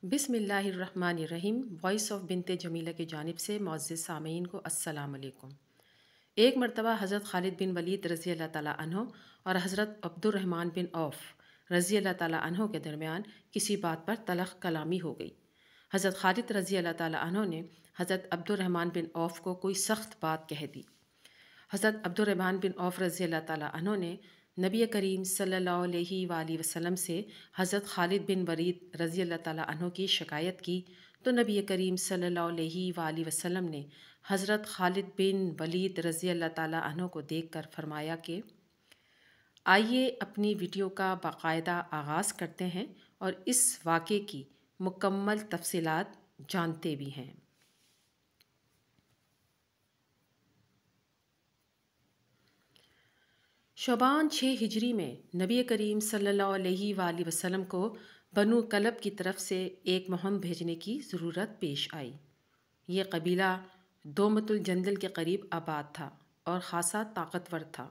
بسم اللہ الرحمن الرحیم۔ وائس آف بنت جمیلہ کی جانب سے معزز سامعین کو السلام علیکم۔ ایک مرتبہ حضرت خالد بن ولید رضی اللہ تعالیٰ عنہ اور حضرت عبد الرحمن بن عوف رضی اللہ تعالیٰ عنہ کے درمیان کسی بات پر تلخ کلامی ہو گئی۔ حضرت خالد رضی اللہ تعالیٰ عنہ نے حضرت عبد الرحمن بن عوف کو کوئی سخت بات کہہ دی۔ حضرت عبد الرحمن بن عوف رضی اللہ تعالیٰ عنہ نے نبی کریم صلی اللہ علیہ وآلہ وسلم سے حضرت خالد بن ولید رضی اللہ تعالیٰ عنہ کی شکایت کی تو نبی کریم صلی اللہ علیہ وآلہ وسلم نے حضرت خالد بن ولید رضی اللہ تعالیٰ عنہ کو دیکھ کر فرمایا کہ آئیے اپنی ویڈیو کا باقاعدہ آغاز کرتے ہیں اور اس واقعے کی مکمل تفصیلات جانتے بھی ہیں۔ شعبان 6 ہجری میں نبی کریم صلی اللہ علیہ وآلہ وسلم کو بنو کلب کی طرف سے ایک مہم بھیجنے کی ضرورت پیش آئی۔ یہ قبیلہ دومت الجندل کے قریب آباد تھا اور خاصا طاقتور تھا۔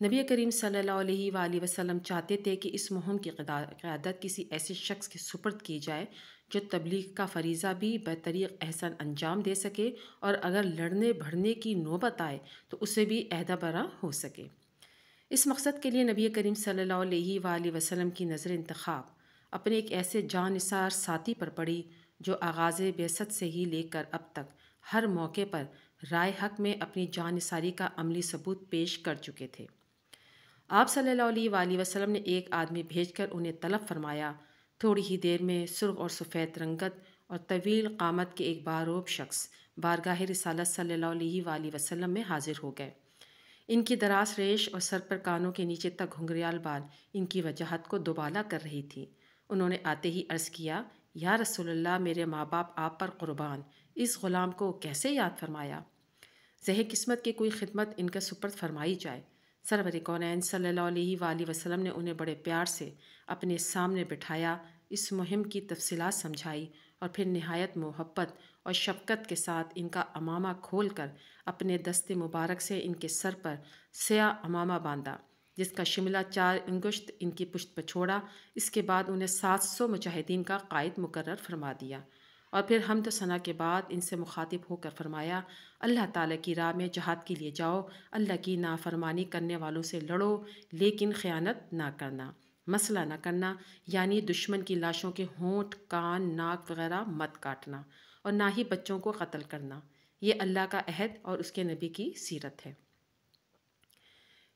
نبی کریم صلی اللہ علیہ وآلہ وسلم چاہتے تھے کہ اس مہم کی قیادت کسی ایسے شخص کے سپرد کی جائے جو تبلیغ کا فریضہ بھی بطریق احسن انجام دے سکے اور اگر لڑنے بھڑنے کی نوبت آئے تو اسے بھی عہدہ برا ہو سکے۔ اس مقصد کے لیے نبی کریم صلی اللہ علیہ وآلہ وسلم کی نظر انتخاب اپنے ایک ایسے جاں نثار ساتھی پر پڑی جو آغاز بعثت سے ہی لے کر اب تک ہر موقع پر رائے حق میں اپنی جاں نثاری کا عملی ثبوت پیش کر چکے تھے۔ آپ صلی اللہ علیہ وآلہ وسلم نے ایک آدمی بھیج کر انہیں طلب فرمایا۔ تھوڑی ہی دیر میں سرخ اور سفید رنگت اور طویل قامت کے ایک باروب شخص بارگاہ رسالت صلی اللہ علیہ وآلہ وسلم میں حاضر ہو گئے۔ ان کی دراز ریش اور سر پر کانوں کے نیچے تک گھنگریال بال ان کی وجاہت کو دوبالا کر رہی تھی۔ انہوں نے آتے ہی عرض کیا، یا رسول اللہ، میرے ماں باپ آپ پر قربان، اس غلام کو کیسے یاد فرمایا؟ زہ قسمت کی کوئی خدمت ان کا سپرد فرمائی جائے۔ سرور کونین صلی اللہ علیہ وآلہ وسلم نے انہیں بڑے پیار سے اپنے سامنے بٹھایا، اس مہم کی تفصیلات سمجھائی اور پھر نہایت محبت اور شفقت کے ساتھ ان کا عمامہ کھول کر اپنے دست مبارک سے ان کے سر پر سیاہ عمامہ باندھا جس کا شملہ 4 انگشت ان کی پشت پر چھوڑا۔ اس کے بعد انہیں 700 مجاہدین کا قائد مقرر فرما دیا اور پھر حمد و ثنا کے بعد ان سے مخاطب ہو کر فرمایا، اللہ تعالیٰ کی راہ میں جہاد کے لیے جاؤ، اللہ کی نافرمانی کرنے والوں سے لڑو لیکن خیانت نہ کرنا، مسئلہ نہ کرنا، یعنی دشمن کی لاشوں کے ہونٹ، کان، ناک وغیرہ مت کاٹنا اور نہ ہی بچوں کو قتل کرنا۔ یہ اللہ کا عہد اور اس کے نبی کی سیرت ہے۔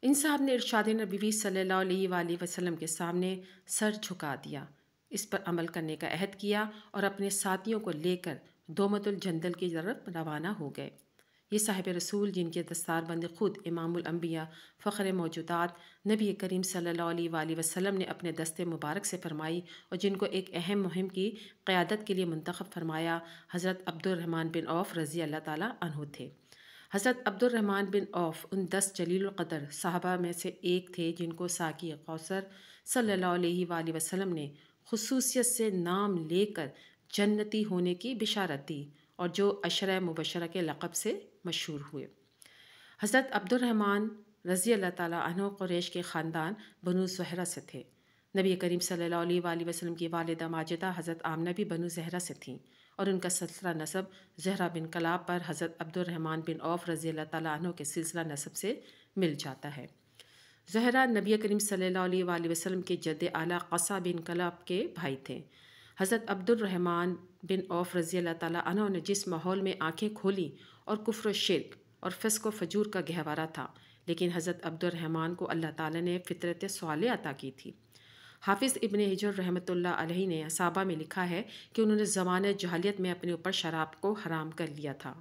ان صاحب نے ارشاد نبوی صلی اللہ علیہ وآلہ وسلم کے سامنے سر جھکا دیا، اس پر عمل کرنے کا عہد کیا اور اپنے ساتھیوں کو لے کر دومت الجندل کی طرف روانہ ہو گئے۔ یہ صاحب رسول جن کے دستار بند خود امام الانبیاء فخر موجودات نبی کریم صلی اللہ علیہ وآلہ وسلم نے اپنے دست مبارک سے فرمائی اور جن کو ایک اہم مہم کی قیادت کے لیے منتخب فرمایا، حضرت عبد الرحمن بن عوف رضی اللہ تعالیٰ عنہ تھے۔ حضرت عبد الرحمن بن عوف ان 10 جلیل القدر صحابہ میں سے ایک تھے جن کو ساقی کوثر صلی اللہ علیہ وآلہ وسلم نے خصوصیت سے نام لے کر جنتی ہونے کی بشارت دی اور جو عشرہ مبشرہ کے لقب سے مشہور ہوئے۔ حضرت عبد الرحمن رضی اللہ تعالیٰ عنہ قریش کے خاندان بنو زہرہ سے تھے۔ نبی کریم صلی اللہ علیہ وآلہ وسلم کی والدہ ماجدہ حضرت آمنہ بھی بنو زہرہ سے تھیں اور ان کا سلسلہ نسب زہرہ بن کلاب پر حضرت عبد الرحمن بن عوف رضی اللہ تعالیٰ عنہ کے سلسلہ نسب سے مل جاتا ہے۔ زہرہ نبی کریم صلی اللہ علیہ وآلہ وسلم کے جد اعلیٰ قصہ بن کلاب کے بھائی تھے۔ حضرت عبد الرحمن بن عوف رضی اللہ تعالیٰ عنہ نے جس ماحول میں آنکھیں کھولی اور کفر و شرک اور فسق و فجور کا گہوارہ تھا، لیکن حضرت عبد الرحمن کو اللہ تعالیٰ نے فطرت صالح عطا کی تھی۔ حافظ ابن حجر رحمۃ اللہ علیہ نے اصابہ میں لکھا ہے کہ انہوں نے زمانہ جہالیت میں اپنے اوپر شراب کو حرام کر لیا تھا۔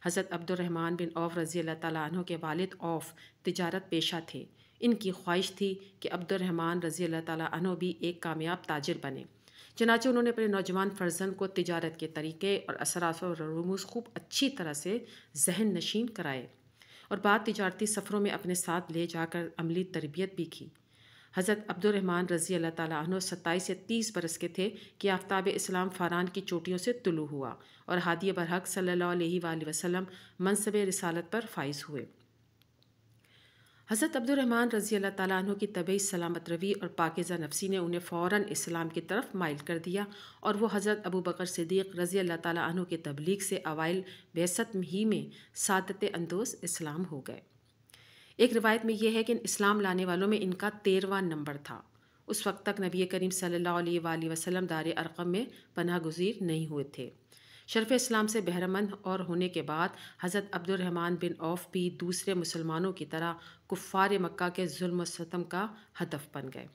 حضرت عبد الرحمن بن عوف رضی اللہ تعالیٰ عنہ کے والد عوف تجارت پیشہ تھے۔ ان کی خواہش تھی کہ عبد الرحمن رضی اللہ تعالیٰ عنہ بھی ایک کامیاب تاجر بنے، چنانچہ انہوں نے اپنے نوجوان فرزند کو تجارت کے طریقے اور اثرات و رموز خوب اچھی طرح سے ذہن نشین کرائے اور بعد تجارتی سفروں میں اپنے ساتھ لے جا کر عملی تربیت بھی کی۔ حضرت عبد الرحمن رضی اللہ تعالیٰ عنہ 27 سے 30 برس کے تھے کہ آفتاب اسلام فاران کی چوٹیوں سے طلوع ہوا اور ہادی برحق صلی اللہ علیہ وآلہ وسلم منصب رسالت پر فائز ہوئے۔ حضرت عبد الرحمن رضی اللہ تعالیٰ عنہ کی طبعی سلامت روی اور پاکیزہ نفسی نے انہیں فوراً اسلام کی طرف مائل کر دیا، اور وہ حضرت ابو بکر صدیق رضی اللہ تعالیٰ عنہ کی تبلیغ سے اوائل بعثت ہی میں سعادت اندوز اسلام ہو گئے۔ ایک روایت میں یہ ہے کہ اسلام لانے والوں میں ان کا 13واں نمبر تھا۔ اس وقت تک نبی کریم صلی اللہ علیہ وآلہ وسلم دار ارقم میں پناہ گزیر نہیں ہوئے تھے۔ شرف اسلام سے بہرہ مند اور ہونے کے بعد حضرت عبد الرحمن بن عوف بھی دوسرے مسلمانوں کی طرح کفار مکہ کے ظلم و ستم کا ہدف بن گئے۔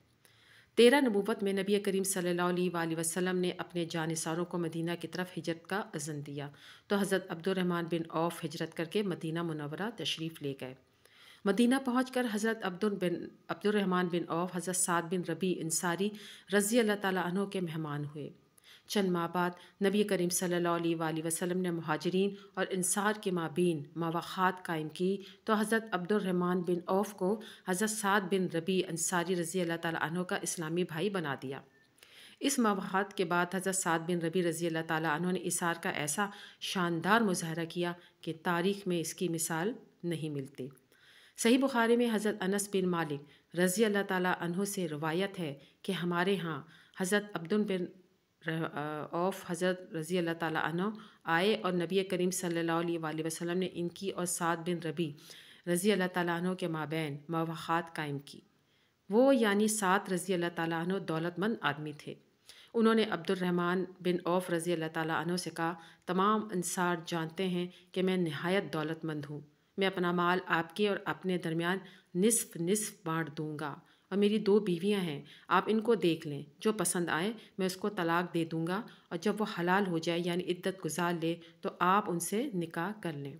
13 نبوت میں نبی کریم صلی اللہ علیہ وآلہ وسلم نے اپنے جانثاروں کو مدینہ کی طرف ہجرت کا اذن دیا تو حضرت عبد الرحمن بن عوف ہجرت کر کے مدینہ منورہ تشریف لے گئے۔ مدینہ پہنچ کر حضرت عبد الرحمن بن عوف حضرت سعد بن ربیع انصاری رضی اللہ تعالیٰ عنہ کے مہمان ہوئے۔ چند ماہ بعد نبی کریم صلی اللہ علیہ وآلہ وسلم نے مہاجرین اور انصار کے مابین مواخات قائم کی تو حضرت عبد الرحمن بن عوف کو حضرت سعد بن ربیع انصاری رضی اللہ تعالیٰ عنہ کا اسلامی بھائی بنا دیا۔ اس مواخات کے بعد حضرت سعد بن ربیع رضی اللہ تعالیٰ عنہ نے اثار کا ایسا شاندار مظاہرہ کیا کہ تاریخ میں اس کی مثال نہیں ملتی۔ صحیح بخاری میں حضرت انس بن مالک رضی اللہ تعالیٰ عنہ سے روایت ہے کہ ہمارے ہاں حضرت عبد بن عوف حضرت رضی اللہ تعالیٰ عنہ آئے اور نبی کریم صلی اللہ علیہ وآلہ وسلم نے ان کی اور سعد بن ربیع رضی اللہ تعالیٰ عنہ کے مابین مواخات قائم کی۔ وہ یعنی سعد رضی اللہ تعالیٰ عنہ دولت مند آدمی تھے۔ انہوں نے عبد الرحمن بن عوف رضی اللہ تعالیٰ عنہ سے کہا، تمام انصار جانتے ہیں کہ میں نہایت دولت مند ہوں، میں اپنا مال آپ کے اور اپنے درمیان نصف نصف بانٹ دوں گا، اور میری 2 بیویاں ہیں، آپ ان کو دیکھ لیں، جو پسند آئے میں اس کو طلاق دے دوں گا، اور جب وہ حلال ہو جائے یعنی عدت گزار لے تو آپ ان سے نکاح کر لیں۔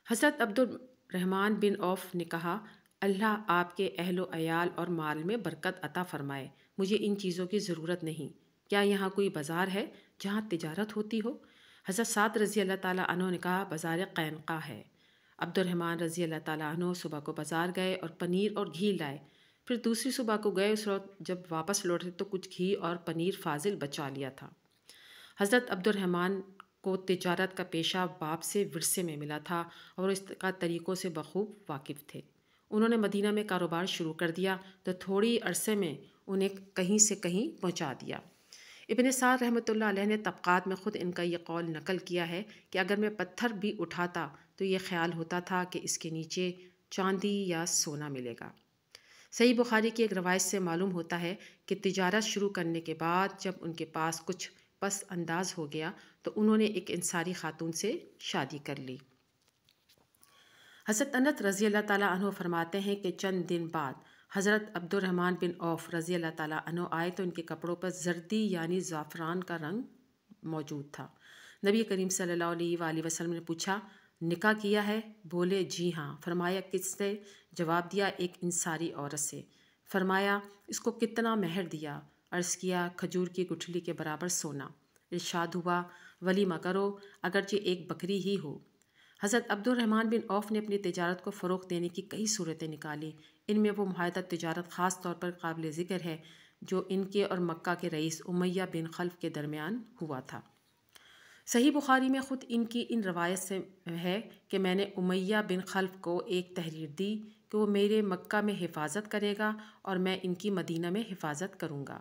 حضرت عبد الرحمن بن عوف نے کہا، اللہ آپ کے اہل و عیال اور مال میں برکت عطا فرمائے، مجھے ان چیزوں کی ضرورت نہیں، کیا یہاں کوئی بازار ہے جہاں تجارت ہوتی ہو؟ حضرت سعد رضی اللہ تعالیٰ عنہ نے کہا، بازار قینقاع ہے۔ عبد الرحمن رضی اللہ تعالیٰ عنہ صبح کو بازار گئے اور پنیر اور گھی لائے، پھر دوسری صبح کو گئے، اس وقت جب واپس لوٹے تو کچھ گھی اور پنیر فاضل بچا لیا تھا۔ حضرت عبد الرحمن کو تجارت کا پیشہ باپ سے ورثے میں ملا تھا اور اس کا طریقوں سے بخوب واقف تھے۔ انہوں نے مدینہ میں کاروبار شروع کر دیا تو تھوڑی عرصے میں انہیں کہیں سے کہیں پہنچا دیا۔ ابن سعد رحمۃ اللہ علیہ نے طبقات میں خود ان کا یہ قول نقل کیا ہے کہ اگر میں پتھر بھی اٹھاتا تو یہ خیال ہوتا تھا کہ اس کے نیچے چاندی یا سونا ملے گا۔ صحیح بخاری کی ایک روایت سے معلوم ہوتا ہے کہ تجارت شروع کرنے کے بعد جب ان کے پاس کچھ پس انداز ہو گیا تو انہوں نے ایک انصاری خاتون سے شادی کر لی۔ حضرت انس رضی اللہ تعالیٰ عنہ فرماتے ہیں کہ چند دن بعد حضرت عبد الرحمن بن عوف رضی اللہ تعالیٰ عنہ آئے تو ان کے کپڑوں پر زردی یعنی زعفران کا رنگ موجود تھا۔ نبی کریم صلی اللہ علیہ وآلہ وسلم نے پوچھا، نکاح کیا ہے؟ بولے جی ہاں۔ فرمایا کس سے؟ جواب دیا ایک انصاری عورت سے۔ فرمایا اس کو کتنا مہر دیا؟ عرض کیا کھجور کی گٹھلی کے برابر سونا۔ ارشاد ہوا ولیمہ کرو اگرچہ ایک بکری ہی ہو۔ حضرت عبد الرحمن بن عوف نے اپنی تجارت کو فروغ دینے کی کئی صورتیں نکالی، ان میں وہ معاہدہ تجارت خاص طور پر قابل ذکر ہے جو ان کے اور مکہ کے رئیس امیہ بن خلف کے درمیان ہوا تھا۔ صحیح بخاری میں خود ان کی ان روایت سے ہے کہ میں نے امیہ بن خلف کو ایک تحریر دی کہ وہ میرے مکہ میں حفاظت کرے گا اور میں ان کی مدینہ میں حفاظت کروں گا۔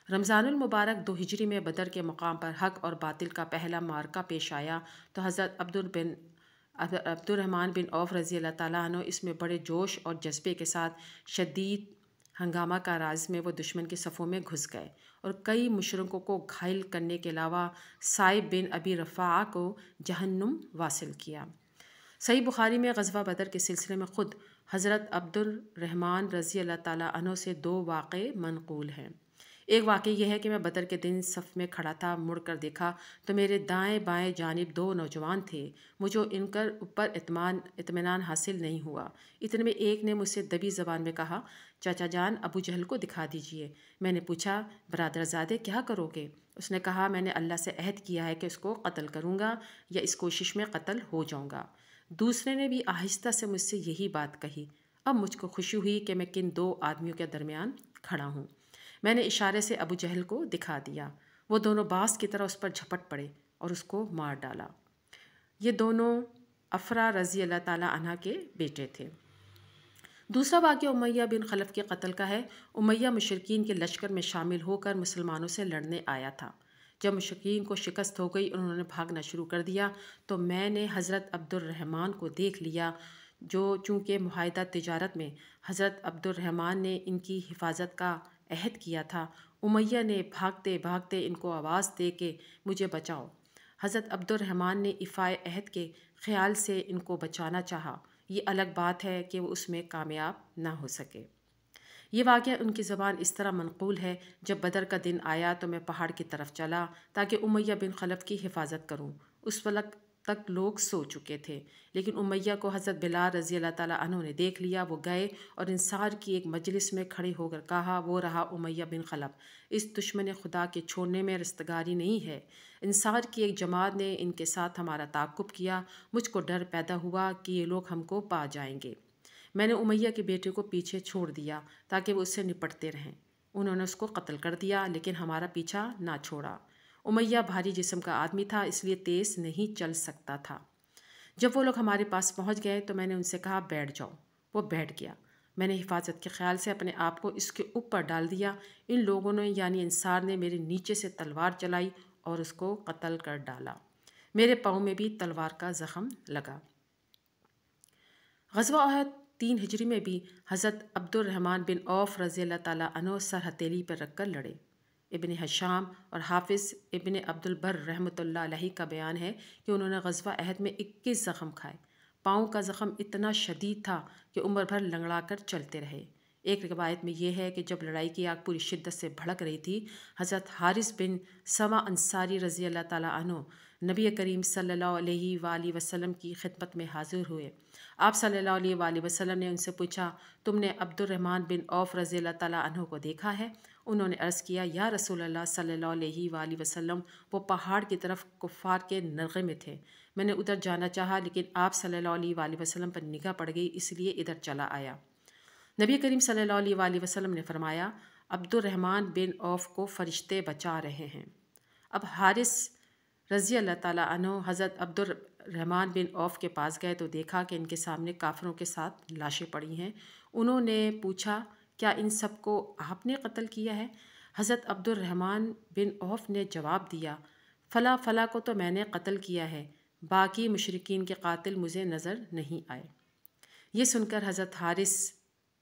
رمضان المبارک 2 ہجری میں بدر کے مقام پر حق اور باطل کا پہلا معرکہ پیش آیا تو حضرت عبد الرحمن بن عوف رضی اللہ تعالیٰ عنہ اس میں بڑے جوش اور جذبے کے ساتھ شدید ہنگامہ کا راز میں وہ دشمن کے صفوں میں گھس گئے اور کئی مشرکوں کو گھائل کرنے کے علاوہ صائب بن ابی رفاعہ کو جہنم واصل کیا۔ صحیح بخاری میں غزوہ بدر کے سلسلے میں خود حضرت عبد الرحمن رضی اللہ تعالیٰ عنہ سے 2 واقعے منقول ہیں۔ ایک واقعہ یہ ہے کہ میں بدر کے دن صف میں کھڑا تھا، مڑ کر دیکھا تو میرے دائیں بائیں جانب 2 نوجوان تھے، مجھے ان کے اوپر اطمینان حاصل نہیں ہوا۔ اتنے میں ایک نے مجھ سے دبی زبان میں کہا، چاچا جان ابو جہل کو دکھا دیجئے۔ میں نے پوچھا برادرزادے کیا کرو گے؟ اس نے کہا میں نے اللہ سے عہد کیا ہے کہ اس کو قتل کروں گا یا اس کوشش میں قتل ہو جاؤں گا۔ دوسرے نے بھی آہستہ سے مجھ سے یہی بات کہی۔ اب مجھ کو خوشی ہوئی کہ میں کن 2 آدمیوں کے درمیان کھڑا ہوں۔ میں نے اشارے سے ابو جہل کو دکھا دیا، وہ دونوں باز کی طرح اس پر جھپٹ پڑے اور اس کو مار ڈالا۔ یہ دونوں افرا رضی اللہ تعالیٰ عنہ کے بیٹے تھے۔ دوسرا واقعہ امیہ بن خلف کے قتل کا ہے۔ امیہ مشرکین کے لشکر میں شامل ہو کر مسلمانوں سے لڑنے آیا تھا۔ جب مشرکین کو شکست ہو گئی، انہوں نے بھاگنا شروع کر دیا، تو میں نے حضرت عبد الرحمن کو دیکھ لیا، جو چونکہ معاہدہ تجارت میں حضرت عبد الرحمن نے ان کی حفاظت کا عہد کیا تھا۔ امیہ نے بھاگتے بھاگتے ان کو آواز دے کہ مجھے بچاؤ۔ حضرت عبد الرحمن نے ایفائے عہد کے خیال سے ان کو بچانا چاہا۔ یہ الگ بات ہے کہ وہ اس میں کامیاب نہ ہو سکے۔ یہ واقعہ ان کی زبان اس طرح منقول ہے: جب بدر کا دن آیا تو میں پہاڑ کی طرف چلا تاکہ امیہ بن خلف کی حفاظت کروں۔ اس وقت تک لوگ سو چکے تھے، لیکن امیہ کو حضرت بلال رضی اللہ تعالیٰ عنہ نے دیکھ لیا۔ وہ گئے اور انصار کی ایک مجلس میں کھڑے ہو کر کہا، وہ رہا امیہ بن خلف، اس دشمن خدا کے چھوڑنے میں رستگاری نہیں ہے۔ انصار کی ایک جماعت نے ان کے ساتھ ہمارا تعاقب کیا۔ مجھ کو ڈر پیدا ہوا کہ یہ لوگ ہم کو پا جائیں گے۔ میں نے امیہ کے بیٹے کو پیچھے چھوڑ دیا تاکہ وہ اس سے نپٹتے رہیں۔ انہوں نے اس کو قتل کر دیا، لیکن ہمارا پیچھا نہ چھوڑا۔ امیہ بھاری جسم کا آدمی تھا، اس لیے تیز نہیں چل سکتا تھا۔ جب وہ لوگ ہمارے پاس پہنچ گئے تو میں نے ان سے کہا، بیٹھ جاؤ۔ وہ بیٹھ گیا۔ میں نے حفاظت کے خیال سے اپنے آپ کو اس کے اوپر ڈال دیا۔ ان لوگوں نے یعنی انصار نے میرے نیچے سے تلوار چلائی اور اس کو قتل کر ڈالا۔ میرے پاؤں میں بھی تلوار کا زخم لگا۔ غزوہ احد 3 ہجری میں بھی حضرت عبد الرحمن بن عوف رضی اللہ تعالیٰ عنہ سر ہتھیلی پر رکھ کر لڑے۔ ابن ہشام اور حافظ ابن عبد البر رحمۃ اللہ علیہ کا بیان ہے کہ انہوں نے غزوہ احد میں 21 زخم کھائے۔ پاؤں کا زخم اتنا شدید تھا کہ عمر بھر لنگڑا کر چلتے رہے۔ ایک روایت میں یہ ہے کہ جب لڑائی کی آگ پوری شدت سے بھڑک رہی تھی، حضرت حارث بن سما انصاری رضی اللہ تعالیٰ عنہ نبی کریم صلی اللہ علیہ وآلہ وسلم کی خدمت میں حاضر ہوئے۔ آپ صلی اللہ علیہ وآلہ وسلم نے ان سے پوچھا، تم نے عبد الرحمن بن عوف رضی اللہ تعالیٰ عنہ کو دیکھا ہے؟ انہوں نے عرض کیا، یا رسول اللہ صلی اللہ علیہ وآلہ وسلم، وہ پہاڑ کی طرف کفار کے نرغے میں تھے۔ میں نے ادھر جانا چاہا، لیکن آپ صلی اللہ علیہ وآلہ وسلم پر نگاہ پڑ گئی، اس لیے ادھر چلا آیا۔ نبی کریم صلی اللہ علیہ وآلہ وسلم نے فرمایا، عبد الرحمن بن عوف کو فرشتے بچا رہے ہیں۔ اب حارث رضی اللہ تعالیٰ عنہ حضرت عبد الرحمن بن عوف کے پاس گئے تو دیکھا کہ ان کے سامنے کافروں کے ساتھ لاشیں پڑی ہیں۔ انہوں نے پوچھا، کیا ان سب کو آپ نے قتل کیا ہے؟ حضرت عبد الرحمن بن عوف نے جواب دیا، فلاں فلاں کو تو میں نے قتل کیا ہے، باقی مشرکین کے قاتل مجھے نظر نہیں آئے۔ یہ سن کر حضرت حارث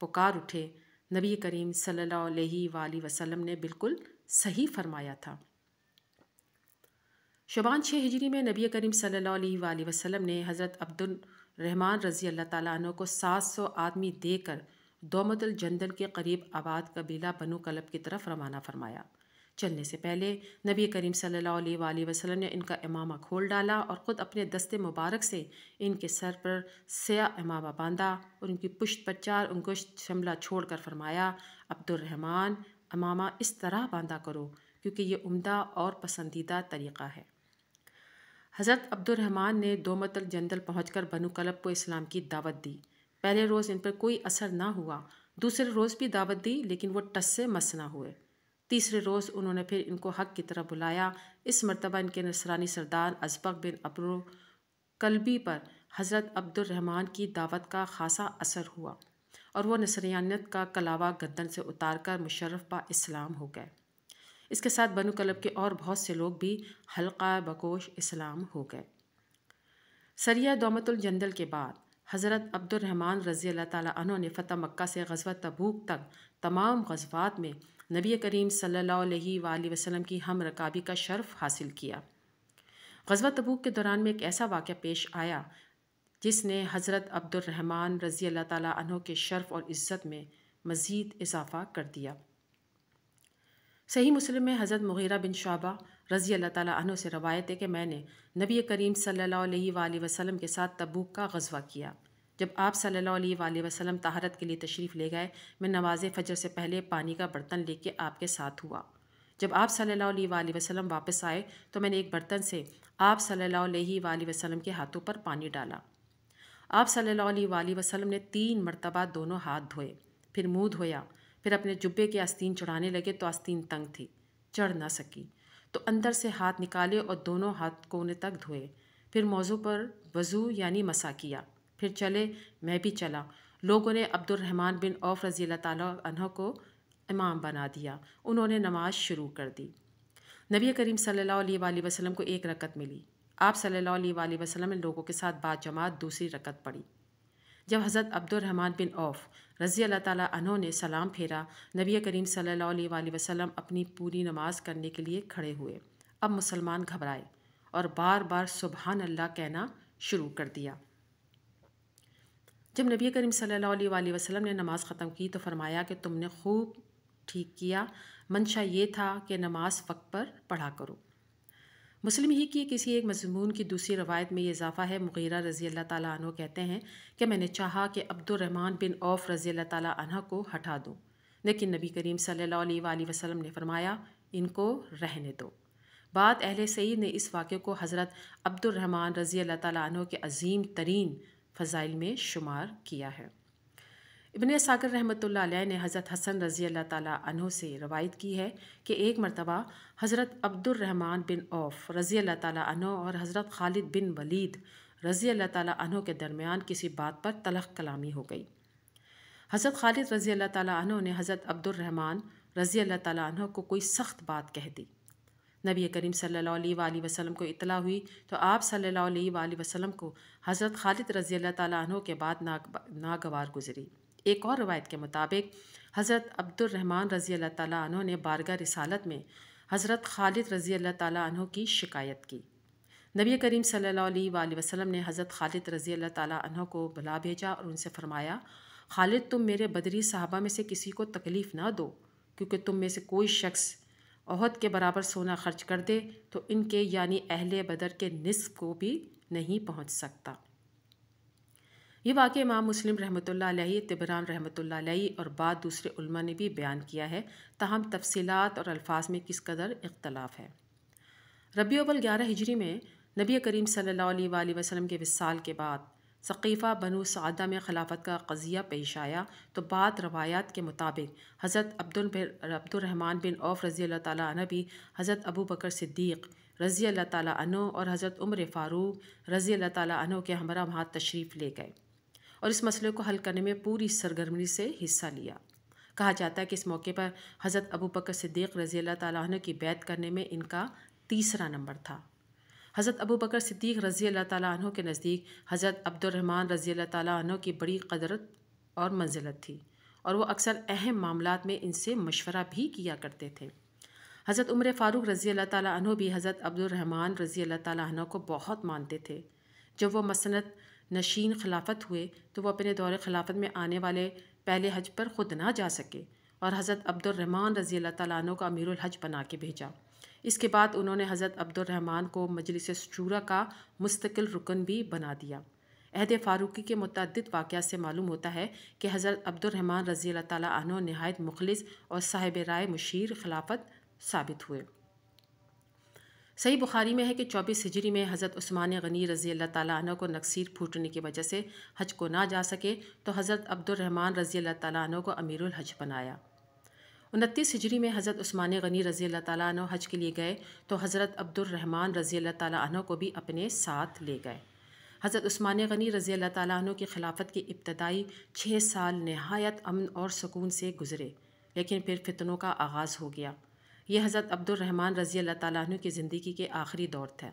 پکار اٹھے، نبی کریم صلی اللہ علیہ وآلہ وسلم نے بالکل صحیح فرمایا تھا۔ شعبان 6 ہجری میں نبی کریم صلی اللہ علیہ وآلہ وسلم نے حضرت عبد الرحمن رضی اللہ تعالیٰ عنہ کو 700 آدمی دے کر دومت الجندل کے قریب آباد قبیلہ بنو کلب کی طرف روانہ فرمایا۔ چلنے سے پہلے نبی کریم صلی اللہ علیہ وآلہ وسلم نے ان کا امامہ کھول ڈالا اور خود اپنے دست مبارک سے ان کے سر پر سیاہ امامہ باندھا اور ان کی پشت پر 4 انگشت شملہ چھوڑ کر فرمایا، عبد الرحمن، امامہ اس طرح باندھا کرو کیونکہ یہ عمدہ اور پسندیدہ طریقہ ہے۔ حضرت عبد الرحمن نے دومت الجندل پہنچ کر بنو کلب کو اسلام کی دعوت دی۔ پہلے روز ان پر کوئی اثر نہ ہوا، دوسرے روز بھی دعوت دی لیکن وہ ٹس سے مس نہ ہوئے۔ تیسرے روز انہوں نے پھر ان کو حق کی طرف بلایا۔ اس مرتبہ ان کے نصرانی سردار ازبق بن ابرو کلبی پر حضرت عبد الرحمن کی دعوت کا خاصا اثر ہوا اور وہ نصرانیت کا کلاوہ گردن سے اتار کر مشرف با اسلام ہو گئے۔ اس کے ساتھ بنو کلب کے اور بہت سے لوگ بھی حلقہ بکوش اسلام ہو گئے۔ سریہ دومت الجندل کے بعد حضرت عبد الرحمن رضی اللہ تعالیٰ عنہ نے فتح مکہ سے غزوہ تبوک تک تمام غزوات میں نبی کریم صلی اللہ علیہ وآلہ وسلم کی ہم رکابی کا شرف حاصل کیا۔ غزوہ تبوک کے دوران میں ایک ایسا واقعہ پیش آیا جس نے حضرت عبد الرحمن رضی اللہ تعالیٰ عنہ کے شرف اور عزت میں مزید اضافہ کر دیا۔ صحیح مسلم میں حضرت مغیرہ بن شعبہ رضی اللہ تعالیٰ عنہ سے روایت ہے کہ میں نے نبی کریم صلی اللہ علیہ وآلہ وسلم کے ساتھ تبوک کا غزوہ کیا۔ جب آپ صلی اللہ علیہ وآلہ وسلم طہارت کے لیے تشریف لے گئے، میں نماز فجر سے پہلے پانی کا برتن لے کے آپ کے ساتھ ہوا۔ جب آپ صلی اللہ علیہ وآلہ وسلم واپس آئے تو میں نے ایک برتن سے آپ صلی اللہ علیہ وآلہ وسلم کے ہاتھوں پر پانی ڈالا۔ آپ صلی اللہ علیہ وآلہ وسلم نے 3 مرتبہ دونوں ہاتھ دھوئے، پھر منہ دھویا، پھر اپنے جبے کے آستین چڑھانے لگے تو آستین تنگ تھی، چڑھ نہ سکی، تو اندر سے ہاتھ نکالے اور دونوں ہاتھ کونے تک دھوئے، پھر موضوع پر وضو یعنی مسح کیا، پھر چلے، میں بھی چلا، لوگوں نے عبد الرحمن بن عوف رضی اللہ تعالیٰ عنہ کو امام بنا دیا۔ انہوں نے نماز شروع کر دی۔ نبی کریم صلی اللہ علیہ وآلہ وسلم کو ایک رکعت ملی۔ آپ صلی اللہ علیہ وآلہ وسلم نے لوگوں کے ساتھ بعد جماعت دوسری رکعت پڑھی۔ جب حضرت عبد الرحمن بن عوف رضی اللہ تعالیٰ عنہ نے سلام پھیرا، نبی کریم صلی اللہ علیہ وآلہ وسلم اپنی پوری نماز کرنے کے لیے کھڑے ہوئے۔ اب مسلمان گھبرائے اور بار بار سبحان اللہ کہنا شروع کر دیا۔ جب نبی کریم صلی اللہ علیہ وآلہ وسلم نے نماز ختم کی تو فرمایا کہ تم نے خوب ٹھیک کیا، منشا یہ تھا کہ نماز وقت پر پڑھا کرو۔ مسلم ہی کی کسی ایک مضمون کی دوسری روایت میں یہ اضافہ ہے، مغیرہ رضی اللہ تعالیٰ عنہ کہتے ہیں کہ میں نے چاہا کہ عبد الرحمن بن عوف رضی اللہ تعالیٰ عنہ کو ہٹا دوں، لیکن نبی کریم صلی اللہ علیہ وآلہ وسلم نے فرمایا ان کو رہنے دو۔ بعد اہل سعید نے اس واقعے کو حضرت عبد الرحمن رضی اللہ تعالیٰ عنہ کے عظیم ترین فضائل میں شمار کیا ہے۔ ابن ساکر رحمۃ اللہ علیہ نے حضرت حسن رضی اللہ تعالیٰ عنہ سے روایت کی ہے کہ ایک مرتبہ حضرت عبد الرحمن بن عوف رضی اللہ تعالیٰ عنہ اور حضرت خالد بن ولید رضی اللہ تعالیٰ عنہ کے درمیان کسی بات پر تلخ کلامی ہو گئی۔ حضرت خالد رضی اللہ تعالیٰ عنہ نے حضرت عبد الرحمن رضی اللہ تعالیٰ عنہ کو کوئی سخت بات کہہ دی۔ نبی کریم صلی اللہ علیہ وآلہ وسلم کو اطلاع ہوئی تو آپ صلی اللہ علیہ وآلہ وسلم کو حضرت خالد رضی اللہ تعالیٰ عنہ کے بعد ناگوار گزری۔ ایک اور روایت کے مطابق حضرت عبد الرحمن رضی اللہ تعالیٰ عنہ نے بارگاہ رسالت میں حضرت خالد رضی اللہ تعالیٰ عنہ کی شکایت کی۔ نبی کریم صلی اللہ علیہ وآلہ وسلم نے حضرت خالد رضی اللہ تعالیٰ عنہ کو بلا بھیجا اور ان سے فرمایا، خالد تم میرے بدری صحابہ میں سے کسی کو تکلیف نہ دو، کیونکہ تم میں سے کوئی شخص احد کے برابر سونا خرچ کر دے تو ان کے یعنی اہل بدر کے نصف کو بھی نہیں پہنچ سکتا۔ یہ واقعہ امام مسلم رحمۃ اللہ علیہ، طبران رحمۃ اللہ علیہ اور بعض دوسرے علماء نے بھی بیان کیا ہے، تاہم تفصیلات اور الفاظ میں کس قدر اختلاف ہے۔ ربیع الاول 11 ہجری میں نبی کریم صلی اللہ علیہ وآلہ وسلم کے وصال کے بعد ثقیفہ بنو سعدہ میں خلافت کا قضیہ پیش آیا تو بعض روایات کے مطابق حضرت عبد الرحمن بن عوف رضی اللہ تعالیٰ عنہ بھی حضرت ابو بکر صدیق رضی اللہ تعالیٰ عنہ اور حضرت عمر فاروق رضی اللہ تعالیٰ عنہ کے ہمراہ وہاں تشریف لے گئے اور اس مسئلے کو حل کرنے میں پوری سرگرمی سے حصہ لیا۔ کہا جاتا ہے کہ اس موقع پر حضرت ابو بکر صدیق رضی اللہ تعالیٰ عنہ کی بیعت کرنے میں ان کا تیسرا نمبر تھا۔ حضرت ابو بکر صدیق رضی اللہ تعالیٰ عنہ کے نزدیک حضرت عبد الرحمن رضی اللہ تعالیٰ عنہ کی بڑی قدرت اور منزلت تھی اور وہ اکثر اہم معاملات میں ان سے مشورہ بھی کیا کرتے تھے۔ حضرت عمر فاروق رضی اللہ تعالیٰ عنہ بھی حضرت عبد الرحمن رضی اللہ تعالیٰ عنہ کو بہت مانتے تھے۔ جب وہ مسند نشین خلافت ہوئے تو وہ اپنے دور خلافت میں آنے والے پہلے حج پر خود نہ جا سکے اور حضرت عبد الرحمن رضی اللہ تعالیٰ عنہ کو امیر الحج بنا کے بھیجا۔ اس کے بعد انہوں نے حضرت عبد الرحمن کو مجلس شورا کا مستقل رکن بھی بنا دیا۔ عہد فاروقی کے متعدد واقعات سے معلوم ہوتا ہے کہ حضرت عبد الرحمن رضی اللہ تعالیٰ عنہ نہایت مخلص اور صاحب رائے مشیر خلافت ثابت ہوئے۔ صحیح بخاری میں ہے کہ 24 ہجری میں حضرت عثمان غنی رضی اللہ تعالیٰ عنہ کو نکسیر پھوٹنے کی وجہ سے حج کو نہ جا سکے تو حضرت عبد الرحمن رضی اللہ تعالیٰ عنہ کو امیر الحج بنایا۔ 29 ہجری میں حضرت عثمان غنی رضی اللہ تعالیٰ عنہ حج کے لیے گئے تو حضرت عبد الرحمن رضی اللہ تعالیٰ عنہ کو بھی اپنے ساتھ لے گئے۔ حضرت عثمان غنی رضی اللہ تعالیٰ عنہ کی خلافت کی ابتدائی 6 سال نہایت امن اور سکون سے گزرے، لیکن پھر فتنوں کا آغاز ہو گیا۔ یہ حضرت عبد الرحمن رضی اللہ تعالیٰ عنہ کی زندگی کے آخری دور تھا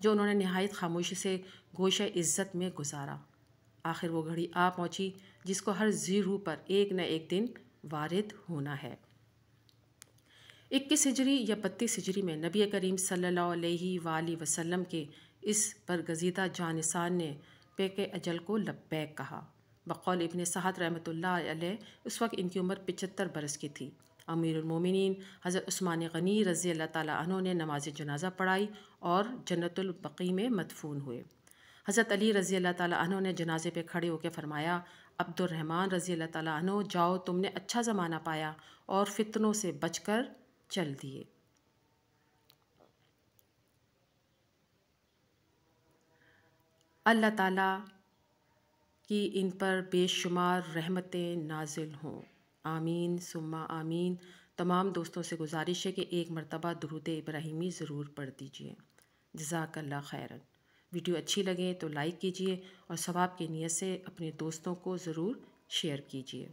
جو انہوں نے نہایت خاموشی سے گوشہ عزت میں گزارا۔ آخر وہ گھڑی آ پہنچی جس کو ہر ذی روح پر ایک نہ ایک دن وارد ہونا ہے۔ 21 ہجری یا 32 ہجری میں نبی کریم صلی اللہ علیہ وآلہ وسلم کے اس برگزیدہ جانثان نے پیک اجل کو لبیک کہا۔ بقول ابن سعد رحمۃ اللہ علیہ اس وقت ان کی عمر 75 برس کی تھی۔ امیر المومنین حضرت عثمان غنی رضی اللہ تعالیٰ عنہ نے نماز جنازہ پڑھائی اور جنت البقیع میں مدفون ہوئے۔ حضرت علی رضی اللہ تعالیٰ عنہ نے جنازے پہ کھڑے ہو کے فرمایا، عبد الرحمن رضی اللہ تعالیٰ عنہ جاؤ، تم نے اچھا زمانہ پایا اور فتنوں سے بچ کر چل دیے۔ اللہ تعالیٰ کی ان پر بے شمار رحمتیں نازل ہوں، آمین ثم آمین۔ تمام دوستوں سے گزارش ہے کہ ایک مرتبہ درود ابراہیمی ضرور پڑھ دیجیے۔ جزاک اللہ خیرا۔ ویڈیو اچھی لگے تو لائک کیجیے اور ثواب کی نیت سے اپنے دوستوں کو ضرور شیئر کیجیے۔